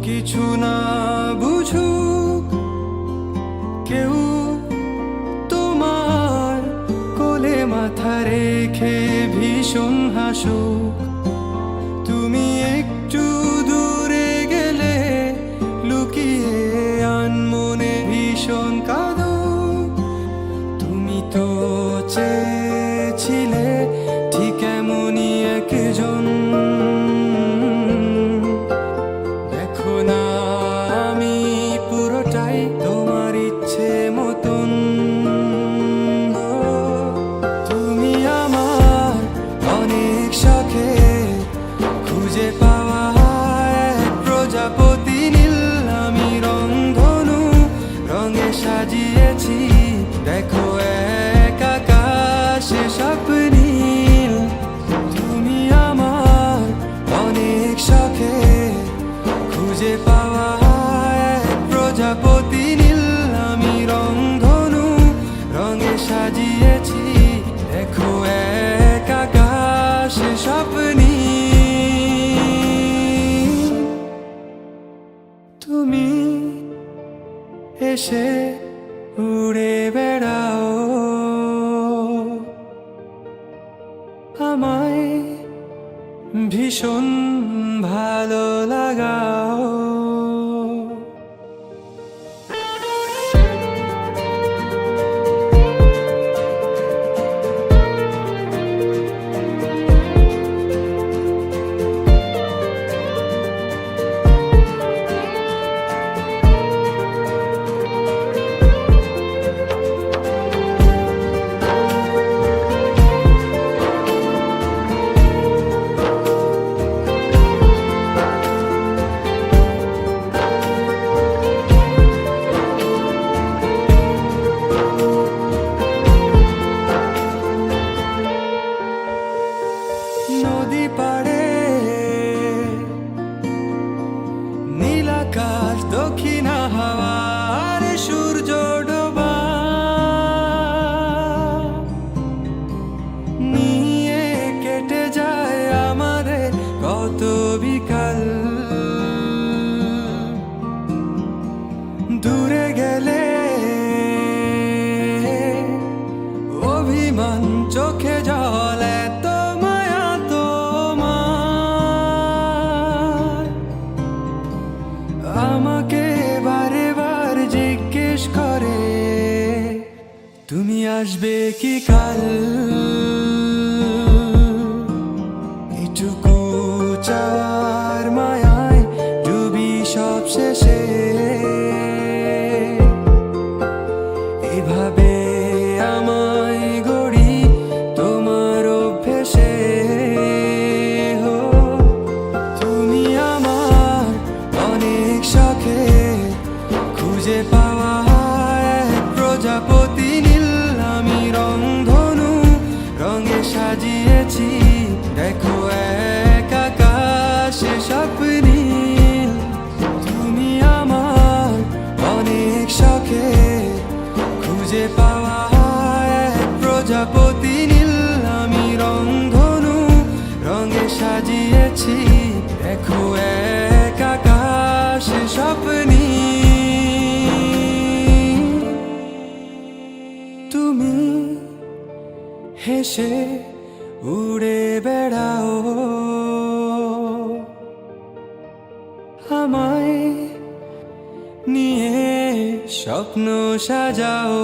কিছু না বুঝুক কেউ, তোমার কোলে মাথা রেখে ভীষণ হাসুক। তুমি একটু দূরে গেলে লুকিয়ে আনমনে ভীষণ কাঁদুক। তুমি তো চেয়েছিলে ঠিক এমনই একজন, দেখো না আমি পুরোটাই তোমার ইচ্ছে মতন। তুমি আমার অনেক শখে খুঁজে পাওয়া এক প্রজাপতি নীল, আমি রংধনু রঙে সাজিয়েছি, দেখো এক আকাশে স্বপ্নীল। তুমি আমার অনেক শখে খুঁজে পাওয়া এক প্রজাপতি নীল, আমি রংধনু রঙে সাজিয়েছি, দেখো এক আকাশে স্বপ্নীল। তুমি এসে উড়ে বেড়াও, আমায় ভীষণ ভালো লাগাও। নদী পাড়ে নীল আকাশ, দক্ষিণা হাওয়ার সূর্য ডোবা নিয়ে কেটে যায় আমাদের কত বিকাল। দূরে গেলে অভিমান, চোখে জল, এত মায়া তোমার। আমাকে বারে বার জিজ্ঞেস করে তুমি আসবে কি কাল। এটুকু চাওয়ার মায়ায় ডুবি সব শেষে, এভাবে আমায় গড়ি তোমার অভ্যেসে। তুমি আমার অনেক শখে খুঁজে পাওয়া এক প্রজাপতি নীল, আমি রংধনু রঙে সাজিয়েছি, দেখো এক আকাশে স্বপ্নীল। তুমি আমার অনেক শখে খুঁজে পাওয়া এক প্রজাপতি নীল, আমি রংধনু রঙে সাজিয়েছি, দেখো এক আকাশে স্বপ্নীল। তুমি হেসে উড়ে বেড়াও, আমায় নিয়ে স্বপ্ন সাজাও।